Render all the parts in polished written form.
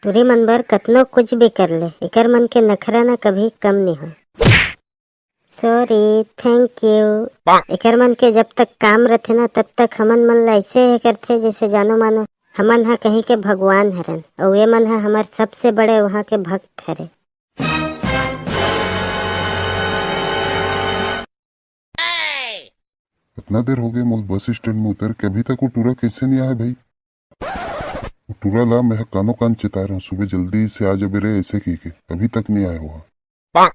टूरी मन बर कतनो कुछ भी कर ले, एकर मन के नखरा ना कभी कम नहीं हो। Sorry, thank you. एकर मन के जब तक काम रथे ना तब तक हमन मन ला ऐसे है करथे जैसे जानो मानो हमन हा कहीं के भगवान हरन और ये मन हा हमार सबसे बड़े वहाँ के भक्त हरे। इतना देर हो गया मोल बस स्टैंड में उतर के, अभी तक वो टूरा कैसे नहीं आया भाई? वो टूरा ला मैं कानो कान चिता रहा हूँ, सुबह जल्दी से आ जा बेरे ऐसे की के, अभी तक नहीं आया हुआ।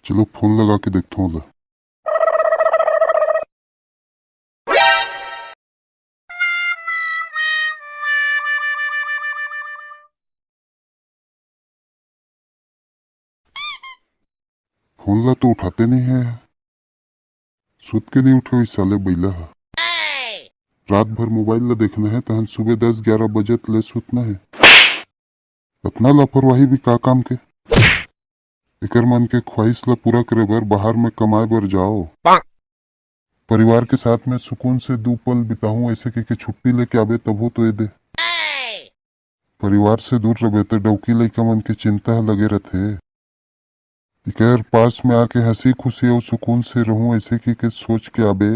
चलो फोन लगा के देखता हूँ। फोन ला तो उठाते नहीं है, सुत के नहीं उठे इस साले बैला है। रात भर मोबाइल ला देखना है तहन सुबह 10-11 बजे ले सुतना है। इतना लापरवाही भी का काम के? एकर मन के ख्वाहिश ला पूरा करे बर बाहर में कमाए बर जाओ, परिवार के साथ में सुकून से 2 पल बिताऊं ऐसे के छुट्टी लेके आवे तब हो तो ये दे। परिवार से दूर रहे तो डौकी लइका मन के चिंता लगे रहते। इकर पास में आके हंसी खुशी और सुकून से रहूं ऐसे की सोच के आबे।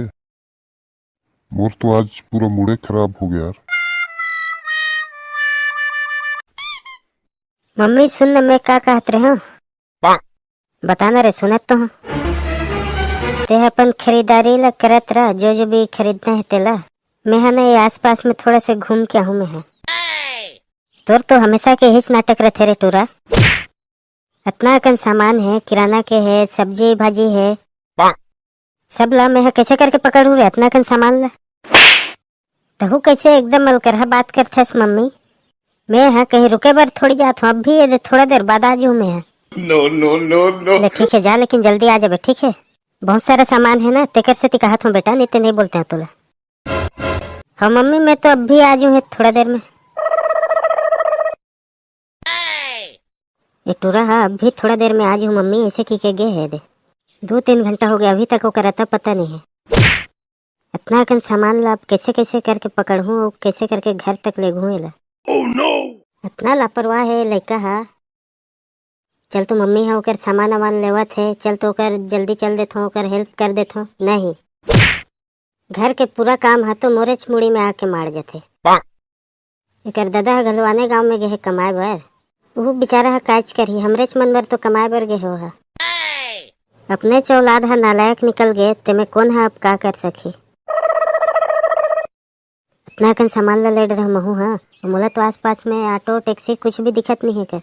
मोर तो आज पूरा मूडे खराब हो गया यार। मम्मी सुन न, मैं क्या कहत रहे हूँ बताना रे, सुनत तो हूँ। ते अपन खरीदारी ला करत रहा, जो भी खरीदना है तेला। मैं है ना आस पास में थोड़ा से घूम के आऊँ। मैं है तोर तो हमेशा के हिच नाटक रहे रे टूरा। इतना अकन सामान है, किराना के है, सब्जी भाजी है, सब ला मैं कैसे करके पकड़ू रे इतना अकन सामान ला। तहु कैसे एकदम मलकरहा बात करथस मम्मी। मैं हाँ कहीं रुके बर थोड़ी जात हूँ, अब भी थोड़ा देर बाद आ जाऊँ मैं। नो नो नो नो ठीक है जा, लेकिन जल्दी आ जाबे ठीक है। बहुत सारा सामान है ना तेकर से कहत हूँ बेटा, नहीं तो नहीं बोलते हैं तुला। हाँ मम्मी मैं तो अब भी आ जाऊँ थोड़ा देर में। ये टूरा हाँ अब भी थोड़ा देर में आ जाऊँ मम्मी, ऐसे की के गे है दे। 2-3 घंटा हो गया अभी तक वो करता पता नहीं है। इतना कन सामान ला कैसे कैसे करके पकड़ूं और कैसे करके घर तक ले घूमेला। इतना लापरवाह है लड़का हा। चल तो मम्मी है ओकर सामान वामान लेवत है, चल तो ओकर जल्दी चल देता हूँ, ओकर हेल्प कर देता हूँ। नहीं, घर के पूरा काम हा तो मोरेच मुड़ी में आके मार जाते। एकर दादा घलवाने गांव में गए कमाए बर, वो बेचारा हा काज करही, हमरेच मन बर तो कमाए बर गए हो हा। अपने चौलाद हा नालायक निकल गए ते में कौन हा अब का कर सके। इतना कन सामान ला लेड रहा महू हा, मोला तो आस पास में ऑटो टैक्सी कुछ भी दिखत नहीं है कर।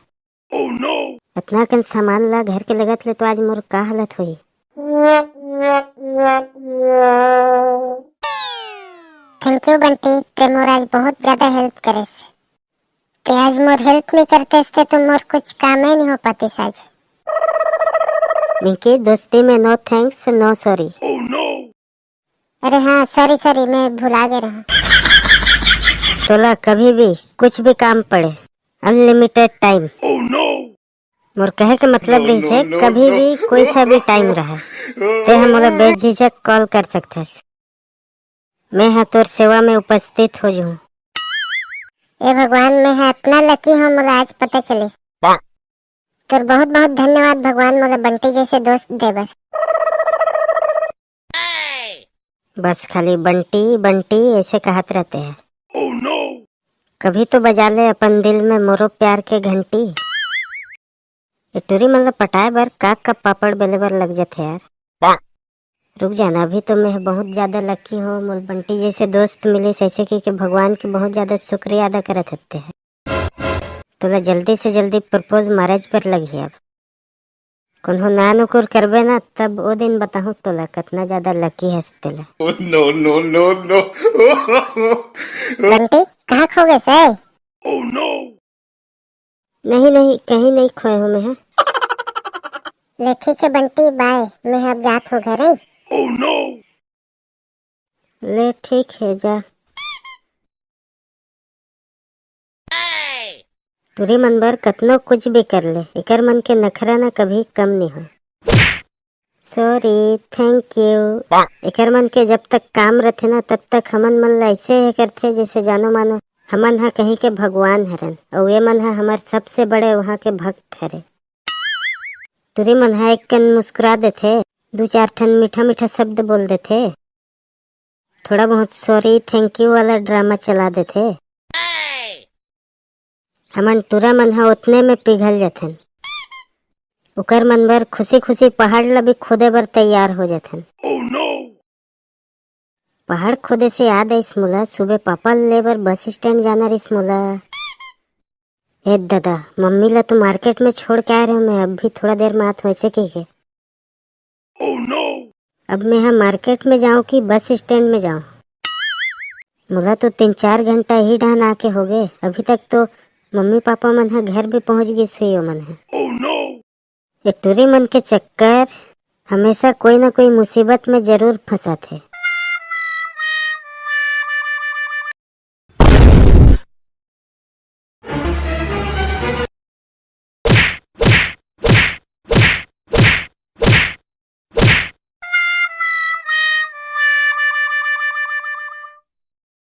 इतना कन सामान ला घर के लगत ले तो आज मोर का हालत हुई। थैंक यू बंटी, ते मोर आज बहुत ज्यादा हेल्प करे। ते आज मोर हेल्प नहीं करते तो मोर कुछ काम ही नहीं हो पाती आज। मिंकी दोस्ती में नो थैंक्स नो सॉरी। अरे हाँ सॉरी मैं भुला गया रहा। तोला कभी भी कुछ भी काम पड़े, अनलिमिटेड टाइम। मोर कहे के मतलब रही से कभी भी कोई सा भी टाइम रहा ते हम मोला बेझिझक कॉल कर सकते। मैं हाँ तोर सेवा में उपस्थित हो जाऊँ। ए भगवान, मैं है इतना लकी हूँ मोला आज पता चले। तोर बहुत बहुत धन्यवाद भगवान मोला बंटी जैसे दोस्त देबर। बस खाली बंटी बंटी ऐसे कहत रहते हैं। कभी तो बजा ले अपन दिल में मोरो प्यार के घंटी। ये टूरी मतलब पटाए बर काक का पापड़ बेले बर लग जाते यार। रुक जाना, अभी तो मैं बहुत ज्यादा लकी हूँ, मोल बंटी जैसे दोस्त मिले ऐसे की भगवान की बहुत ज्यादा शुक्रिया अदा करत हते हैं। तोला जल्दी से जल्दी प्रपोज मैरिज पर लगी। अब कौन ना नुकुर करबे ना तब वो दिन बताऊँ तोला कितना ज्यादा लकी हंसते ला। No no no no Bunty कहाँ खो गए से? नहीं नहीं कहीं नहीं खोए हूँ मैं। ले ठीक है बंटी, बाय, मैं अब जात हूँ घर। ले ठीक है जा। टूरी मन बर कतनो कुछ भी कर ले, एकर मन के नखरा ना कभी कम नहीं हो। Sorry, thank you. एकर मन के जब तक काम रथे ना तब तक हमन मन ला ऐसे है करथे जैसे जानो मानो हमन हा कहीं के भगवान हरन और ये मन हा हमार सबसे बड़े वहाँ के भक्त हरे। टुरी मन हा एक कन मुस्कुरा देथे, 2-4 ठन मीठा मीठा शब्द बोल देथे, थोड़ा बहुत सॉरी थैंक यू वाला ड्रामा चला देथे। हमन टूरा मन हा उतने में पिघल जाथन। उकर मन बर खुशी खुशी पहाड़ ला भी खोदे बर तैयार हो जाथन। पहाड़ खोदे से याद आइस मोला, सुबह पापा ले बर बस स्टैंड जाना रहीस मोला। ए दादा, मम्मी ला तो मार्केट में छोड़ के आ रहे हो, मैं अभी थोड़ा देर में आत वैसे कही के। अब मैं यहाँ मार्केट में जाऊँ कि बस स्टैंड में जाऊँ? मोला तो 3-4 घंटा ही डहन आके हो गए, अभी तक तो मम्मी पापा मन हा घर भी पहुँच गई सुई मन है। ये टूरी मन के चक्कर हमेशा कोई ना कोई मुसीबत में जरूर फंसा थे।